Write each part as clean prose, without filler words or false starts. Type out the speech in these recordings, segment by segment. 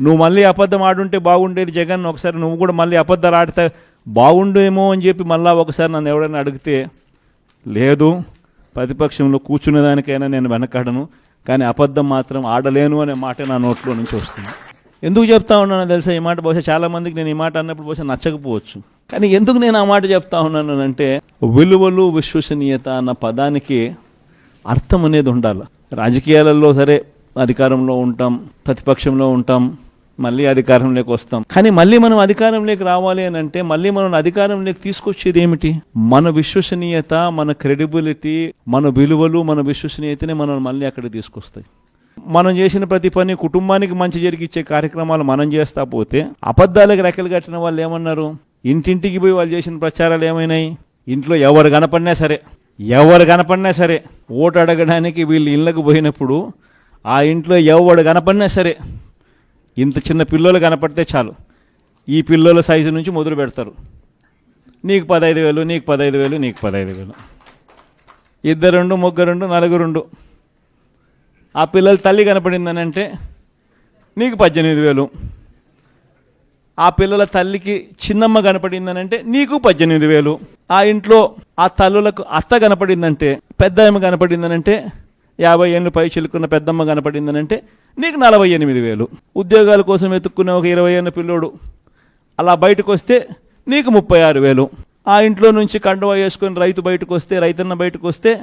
నువ్వు మళ్ళీ అబద్ధం ఆడుంటే బాగుండేది జగన్, ఒకసారి నువ్వు కూడా మళ్ళీ అబద్ధాలు ఆడితే బాగుండేమో అని చెప్పి మళ్ళీ ఒకసారి నన్ను ఎవరైనా అడిగితే, లేదు ప్రతిపక్షంలో కూర్చునేదానికైనా నేను వెనకాడను, కానీ అబద్ధం మాత్రం ఆడలేను అనే మాట నా నోట్లో నుంచి వస్తుంది. ఎందుకు చెప్తా ఉన్నానో తెలుసా? ఈ మాట బహుశా చాలామందికి నేను ఈ మాట అన్నప్పుడు బహుశా నచ్చకపోవచ్చు, కానీ ఎందుకు నేను ఆ మాట చెప్తా ఉన్నాను అంటే, విలువలు విశ్వసనీయత అన్న పదానికి అర్థం అనేది ఉండాలి. రాజకీయాలలో సరే అధికారంలో ఉంటాం, ప్రతిపక్షంలో ఉంటాం, మళ్ళీ అధికారంలోకి వస్తాం, కానీ మళ్ళీ మనం అధికారంలోకి రావాలి అని అంటే మళ్ళీ మనం అధికారంలోకి తీసుకొచ్చేది ఏమిటి? మన విశ్వసనీయత, మన క్రెడిబిలిటీ, మన విలువలు, మన విశ్వసనీయతనే మనం మళ్ళీ అక్కడికి తీసుకొస్తాయి. మనం చేసిన ప్రతి పని, కుటుంబానికి మంచి జరిగిచ్చే కార్యక్రమాలు మనం చేస్తా పోతే, అబద్ధాలకు రెక్కలు కట్టిన వాళ్ళు ఏమన్నారు? ఇంటింటికి పోయి వాళ్ళు చేసిన ప్రచారాలు ఏమైనాయి? ఇంట్లో ఎవరు కనపడినా సరే ఓటు అడగడానికి వీళ్ళు ఇళ్ళకు పోయినప్పుడు ఆ ఇంట్లో ఎవడు కనపడినా సరే, ఇంత చిన్న పిల్లలు కనపడితే చాలు, ఈ పిల్లల సైజు నుంచి మొదలు పెడతారు. నీకు 15,000, నీకు 15,000, నీకు 15,000, ఇద్దరుండు, ముగ్గురుండు, నలుగురుండు. ఆ పిల్లల తల్లి కనపడిందని అంటే నీకు 18,000. ఆ పిల్లల తల్లికి చిన్నమ్మ కనపడిందనంటే నీకు 18,000. ఆ ఇంట్లో ఆ తల్లులకు అత్త కనపడిందంటే, పెద్దమ్మ కనపడిందనంటే, 50 ఏళ్ళు పై చిలుకున్న పెద్దమ్మ కనపడిందనంటే నీకు 48,000. ఉద్యోగాల కోసం వెతుక్కునే ఒక 20 ఏళ్ళ పిల్లోడు అలా బయటకు వస్తే నీకు 36,000. ఆ ఇంట్లో నుంచి కండువా వేసుకొని రైతు బయటకు వస్తే, రైతన్న బయటకు వస్తే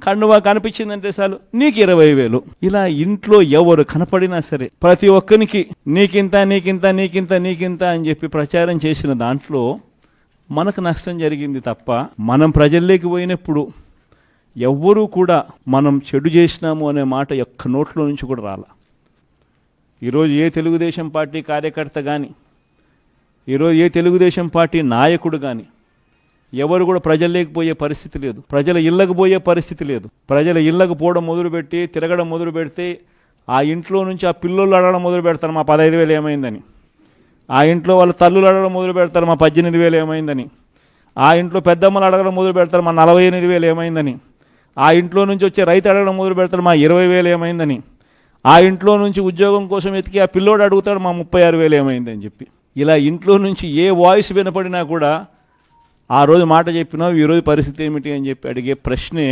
కండువా కనిపించిందంటే చాలు నీకు 20,000. ఇలా ఇంట్లో ఎవరు కనపడినా సరే ప్రతి ఒక్కరికి నీకింత నీకింత నీకింత నీకింత అని చెప్పి ప్రచారం చేసిన దాంట్లో మనకు నష్టం జరిగింది తప్ప, మనం ప్రజల్లోకి పోయినప్పుడు ఎవ్వరూ కూడా మనం చెడు చేసినాము అనే మాట ఒక్క నోట్లో నుంచి కూడా రాల. ఈరోజు ఏ తెలుగుదేశం పార్టీ కార్యకర్త కానీ, ఈరోజు ఏ తెలుగుదేశం పార్టీ నాయకుడు కానీ ఎవరు కూడా ప్రజల్లోకి పోయే పరిస్థితి లేదు, ప్రజల ఇళ్ళకు పోయే పరిస్థితి లేదు. ప్రజల ఇళ్ళకు పోవడం మొదలుపెట్టి తిరగడం మొదలు పెడితే ఆ ఇంట్లో నుంచి ఆ పిల్లోళ్ళు అడగడం మొదలు పెడతారు మా 15,000 ఏమైందని, ఆ ఇంట్లో వాళ్ళ తల్లులు అడగడం మొదలు పెడతారు మా 18,000 ఏమైందని, ఆ ఇంట్లో పెద్దమ్మలు అడగడం మొదలు పెడతారు మా 48,000 ఏమైందని, ఆ ఇంట్లో నుంచి వచ్చే రైతు అడగడం మొదలు పెడతారు మా 20,000 ఏమైందని, ఆ ఇంట్లో నుంచి ఉద్యోగం కోసం ఎతికి ఆ పిల్లోడు అడుగుతాడు మా 36,000 ఏమైందని చెప్పి. ఇలా ఇంట్లో నుంచి ఏ వాయిస్ వినపడినా కూడా ఆ రోజు మాట చెప్పినావు, ఈరోజు పరిస్థితి ఏమిటి అని చెప్పి అడిగే ప్రశ్నే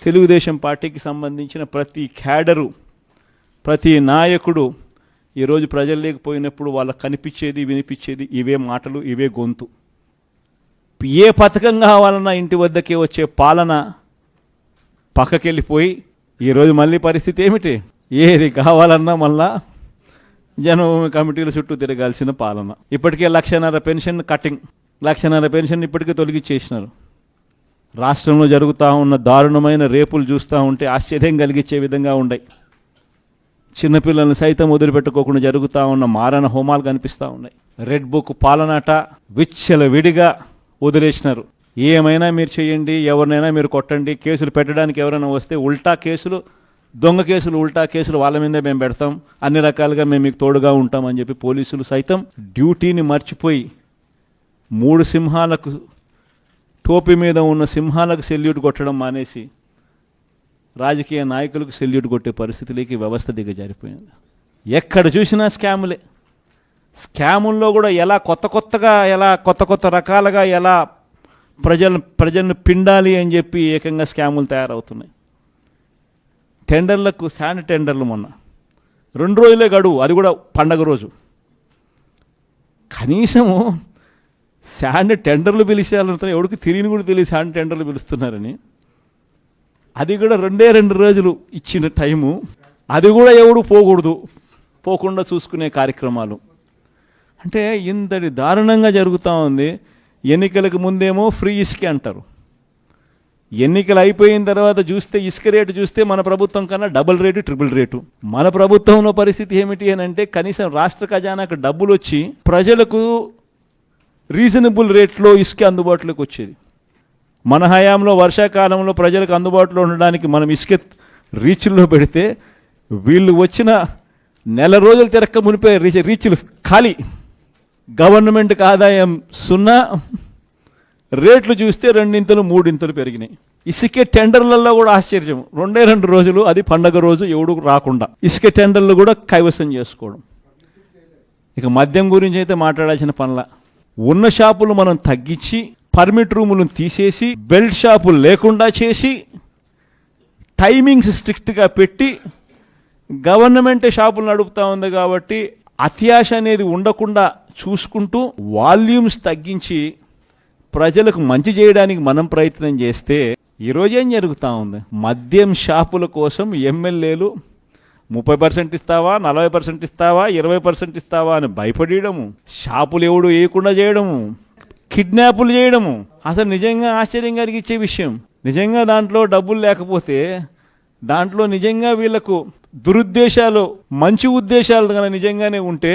తెలుగుదేశం పార్టీకి సంబంధించిన ప్రతి క్యాడరు, ప్రతి నాయకుడు ఈరోజు ప్రజల్లోకి పోయినప్పుడు వాళ్ళకు కనిపించేది, వినిపించేది ఇవే మాటలు, ఇవే గొంతు. ఏ పథకం కావాలన్నా ఇంటి వద్దకే వచ్చే పాలన పక్కకెళ్ళిపోయి ఈరోజు మళ్ళీ పరిస్థితి ఏమిటి? ఏది కావాలన్నా మళ్ళా జనభూమి కమిటీల చుట్టూ తిరగాల్సిన పాలన. ఇప్పటికే 1,50,000 పెన్షన్ కటింగ్, 1,50,000 పెన్షన్ ఇప్పటికే తొలగించేసినారు. రాష్ట్రంలో జరుగుతూ ఉన్న దారుణమైన రేపులు చూస్తూ ఉంటే ఆశ్చర్యం కలిగించే విధంగా ఉన్నాయి. చిన్నపిల్లల్ని సైతం వదిలిపెట్టుకోకుండా జరుగుతూ ఉన్న మారణ హోమాలు కనిపిస్తూ ఉన్నాయి. రెడ్ బుక్ పాలనాట విచ్చల విడిగా వదిలేసినారు. ఏమైనా మీరు చేయండి, ఎవరినైనా మీరు కొట్టండి, కేసులు పెట్టడానికి ఎవరైనా వస్తే ఉల్టా కేసులు, దొంగ కేసులు, ఉల్టా కేసులు వాళ్ళ మీదే మేము పెడతాం, అన్ని రకాలుగా మేము మీకు తోడుగా ఉంటామని చెప్పి పోలీసులు సైతం డ్యూటీని మర్చిపోయి 3 సింహాలకు, టోపీ మీద ఉన్న సింహాలకు సెల్యూట్ కొట్టడం మానేసి రాజకీయ నాయకులకు సెల్యూట్ కొట్టే పరిస్థితిలోకి వ్యవస్థ దిగజారిపోయింది. ఎక్కడ చూసినా స్కాములే. స్కాముల్లో కూడా ఎలా కొత్త రకాలుగా ఎలా ప్రజలను పిండాలి అని చెప్పి ఏకంగా స్కాములు తయారవుతున్నాయి. టెండర్లకు, శాండ్ టెండర్లు మొన్న 2 రోజులే గడువు, అది కూడా పండగ రోజు. కనీసము శాండ్ టెండర్లు పిలిచేయాలంటే ఎవరికి తెలియని కూడా తెలియదు శాండ్ టెండర్లు పిలుస్తున్నారని. అది కూడా 2 రోజులు ఇచ్చిన టైము, అది కూడా ఎవడు పోకుండా చూసుకునే కార్యక్రమాలు. అంటే ఇంతటి దారుణంగా జరుగుతూ ఉంది. ఎన్నికలకు ముందేమో ఫ్రీ ఇసుక అంటారు, ఎన్నికలు అయిపోయిన తర్వాత చూస్తే ఇసుక రేటు చూస్తే మన ప్రభుత్వం కన్నా డబుల్ రేటు, ట్రిపుల్ రేటు. మన ప్రభుత్వంలో పరిస్థితి ఏమిటి అని అంటే కనీసం రాష్ట్ర ఖజానాకు డబ్బులు వచ్చి ప్రజలకు రీజనబుల్ రేట్లో ఇసుక అందుబాటులోకి వచ్చేది. మన హయాంలో వర్షాకాలంలో ప్రజలకు అందుబాటులో ఉండడానికి మనం ఇసుక రీచ్ల్లో పెడితే వీళ్ళు వచ్చిన నెల రోజులు తిరక్క మునిపే రీచ్లు ఖాళీ. గవర్నమెంట్కి ఆదాయం 0, రేట్లు చూస్తే 2 3 పెరిగినాయి. ఇసుక టెండర్లలో కూడా ఆశ్చర్యం, 2 రోజులు, అది పండగ రోజు ఎవడు రాకుండా ఇసుక టెండర్లు కూడా కైవసం చేసుకోవడం. ఇక మద్యం గురించి అయితే మాట్లాడాల్సిన పనుల. ఉన్న షాపులు మనం తగ్గించి, పర్మిట్ రూములను తీసేసి, బెల్ట్ షాపులు లేకుండా చేసి, టైమింగ్స్ స్ట్రిక్ట్గా పెట్టి, గవర్నమెంటే షాపులు నడుపుతూ ఉంది కాబట్టి అత్యాశ అనేది ఉండకుండా చూసుకుంటూ వాల్యూమ్స్ తగ్గించి ప్రజలకు మంచి చేయడానికి మనం ప్రయత్నం చేస్తే ఈరోజు ఏం జరుగుతూ ఉంది? మద్యం షాపుల కోసం ఎమ్మెల్యేలు 30% ఇస్తావా, 40% ఇస్తావా, 20% ఇస్తావా అని భయపడము, షాపులు ఎవడు వేయకుండా చేయడము, కిడ్నాపులు చేయడము. అసలు నిజంగా ఆశ్చర్యం కలిగించే విషయం. నిజంగా దాంట్లో డబ్బులు లేకపోతే, దాంట్లో నిజంగా వీళ్ళకు దురుద్దేశాలు, మంచి ఉద్దేశాలు కనుక నిజంగానే ఉంటే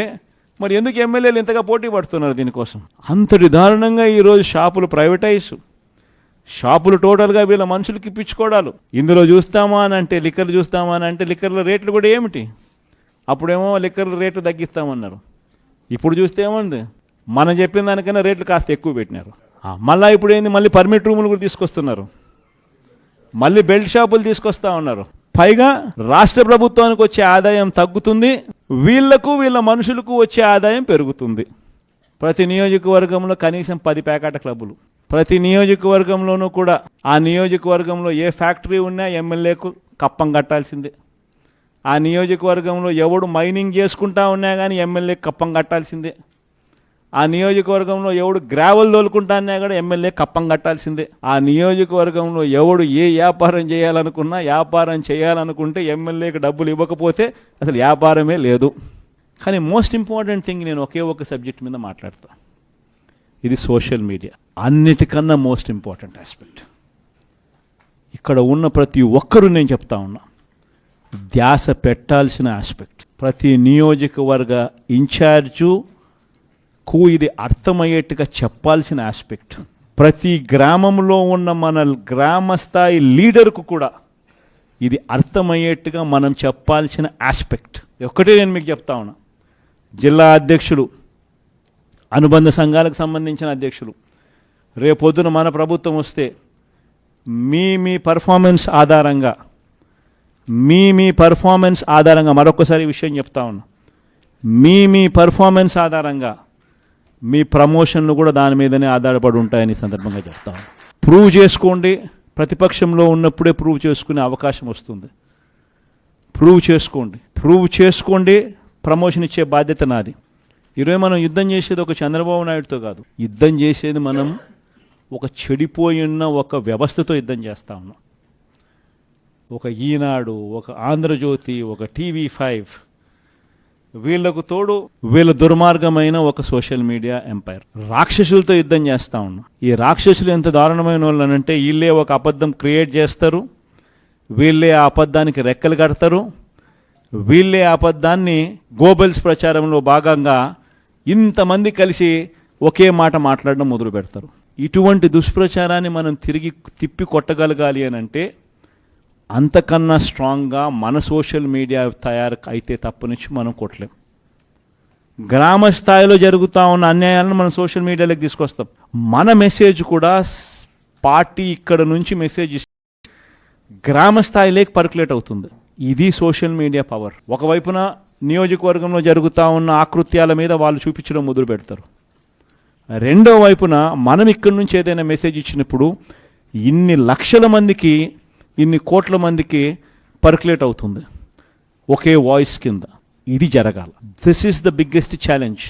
మరి ఎందుకు ఎమ్మెల్యేలు ఇంతగా పోటీ పడుతున్నారు దీనికోసం? అంతటి దారుణంగా ఈరోజు షాపులు ప్రైవేటైజ్, షాపులు టోటల్గా వీళ్ళ మనుషులకి ఇప్పించుకోవడాలు. ఇందులో చూస్తామా అని అంటే, లిక్కర్లు చూస్తామా అని అంటే లిక్కర్ల రేట్లు కూడా ఏమిటి? అప్పుడేమో లిక్కర్ల రేట్లు తగ్గిస్తామన్నారు, ఇప్పుడు చూస్తే ఏముంది, మనం చెప్పిన దానికన్నా రేట్లు కాస్త ఎక్కువ పెట్టినారు. మళ్ళీ ఇప్పుడు ఏంది, మళ్ళీ పర్మిట్ రూములు కూడా తీసుకొస్తున్నారు, మళ్ళీ బెల్ట్ షాపులు తీసుకొస్తా ఉన్నారు. పైగా రాష్ట్ర ప్రభుత్వానికి వచ్చే ఆదాయం తగ్గుతుంది, వీళ్లకు వీళ్ళ మనుషులకు వచ్చే ఆదాయం పెరుగుతుంది. ప్రతి నియోజకవర్గంలో కనీసం 10 పేకాట క్లబ్బులు, ప్రతి నియోజకవర్గంలోనూ కూడా ఆ నియోజకవర్గంలో ఏ ఫ్యాక్టరీ ఉన్నా ఎమ్మెల్యేకు కప్పం కట్టాల్సిందే. ఆ నియోజకవర్గంలో ఎవడు మైనింగ్ చేసుకుంటా ఉన్నా కానీ ఎమ్మెల్యేకి కప్పం కట్టాల్సిందే. ఆ నియోజకవర్గంలో ఎవడు గ్రావెల్ తోలుకుంటా అన్నా కూడా ఎమ్మెల్యే కప్పం కట్టాల్సిందే. ఆ నియోజకవర్గంలో ఎవడు ఏ వ్యాపారం చేయాలనుకున్నా, వ్యాపారం చేయాలనుకుంటే ఎమ్మెల్యేకి డబ్బులు ఇవ్వకపోతే అసలు వ్యాపారమే లేదు. కానీ మోస్ట్ ఇంపార్టెంట్ థింగ్, నేను ఒకే ఒక సబ్జెక్ట్ మీద మాట్లాడతా, ఇది సోషల్ మీడియా. అన్నిటికన్నా మోస్ట్ ఇంపార్టెంట్ ఆస్పెక్ట్. ఇక్కడ ఉన్న ప్రతి ఒక్కరూ నేను చెప్తా ఉన్నా, ధ్యాస పెట్టాల్సిన ఆస్పెక్ట్. ప్రతి నియోజకవర్గ ఇన్ఛార్జు ఇది అర్థమయ్యేట్టుగా చెప్పాల్సిన ఆస్పెక్ట్. ప్రతి గ్రామంలో ఉన్న మన గ్రామ స్థాయి లీడర్కు కూడా ఇది అర్థమయ్యేట్టుగా మనం చెప్పాల్సిన ఆస్పెక్ట్. ఒక్కటే నేను మీకు చెప్తా ఉన్నా, జిల్లా అధ్యక్షులు, అనుబంధ సంఘాలకు సంబంధించిన అధ్యక్షులు, రేపొద్దున మన ప్రభుత్వం వస్తే మీ పర్ఫార్మెన్స్ ఆధారంగా, మీ పర్ఫార్మెన్స్ ఆధారంగా మరొకసారి విషయం చెప్తా ఉన్నా, మీ పర్ఫార్మెన్స్ ఆధారంగా మీ ప్రమోషన్లు కూడా దాని మీదనే ఆధారపడి ఉంటాయని సందర్భంగా చెప్తాను. ప్రూవ్ చేసుకోండి. ప్రతిపక్షంలో ఉన్నప్పుడే ప్రూవ్ చేసుకునే అవకాశం వస్తుంది. ప్రూవ్ చేసుకోండి. ప్రమోషన్ ఇచ్చే బాధ్యత నాది. ఈరోజు మనం యుద్ధం చేసేది ఒక చంద్రబాబు నాయుడుతో కాదు, యుద్ధం చేసేది మనం ఒక చెడిపోయిన ఒక వ్యవస్థతో యుద్ధం చేస్తా ఉన్నాం. ఒక ఈనాడు, ఒక ఆంధ్రజ్యోతి, ఒక టీవీ5, వీళ్లకు తోడు వీళ్ళ దుర్మార్గమైన ఒక సోషల్ మీడియా ఎంపైర్, రాక్షసులతో యుద్ధం చేస్తూ ఉన్నాం. ఈ రాక్షసులు ఎంత దారుణమైన వాళ్ళు అంటే, వీళ్ళే ఒక అబద్ధం క్రియేట్ చేస్తారు, వీళ్ళే ఆ అబద్ధానికి రెక్కలు కడతారు, వీళ్ళే ఆ అబద్ధాన్ని గోబెల్స్ ప్రచారంలో భాగంగా ఇంతమంది కలిసి ఒకే మాట మాట్లాడడం మొదలు పెడతారు. ఇటువంటి దుష్ప్రచారాన్ని మనం తిరిగి తిప్పి కొట్టగలగాలి అని అంటే అంతకన్నా స్ట్రాంగ్గా మన సోషల్ మీడియా తయారు అయితే తప్పనిచ్చి మనం కొట్టలేం. గ్రామ స్థాయిలో జరుగుతూ ఉన్న అన్యాయాలను మనం సోషల్ మీడియాలోకి తీసుకొస్తాం. మన మెసేజ్ కూడా పార్టీ ఇక్కడ నుంచి మెసేజ్ గ్రామ స్థాయిలోకి పర్కులేట్ అవుతుంది. ఇది సోషల్ మీడియా పవర్. ఒకవైపున నియోజకవర్గంలో జరుగుతూ ఉన్న ఆకృత్యాల మీద వాళ్ళు చూపించడం మొదలు పెడతారు. రెండో వైపున మనం ఇక్కడి నుంచి ఏదైనా మెసేజ్ ఇచ్చినప్పుడు ఇన్ని లక్షల మందికి, ఇన్ని కోట్ల మందికి పర్కులేట్ అవుతుంది ఒకే వాయిస్ కింద. ఇది జరగాలి. This is the biggest challenge.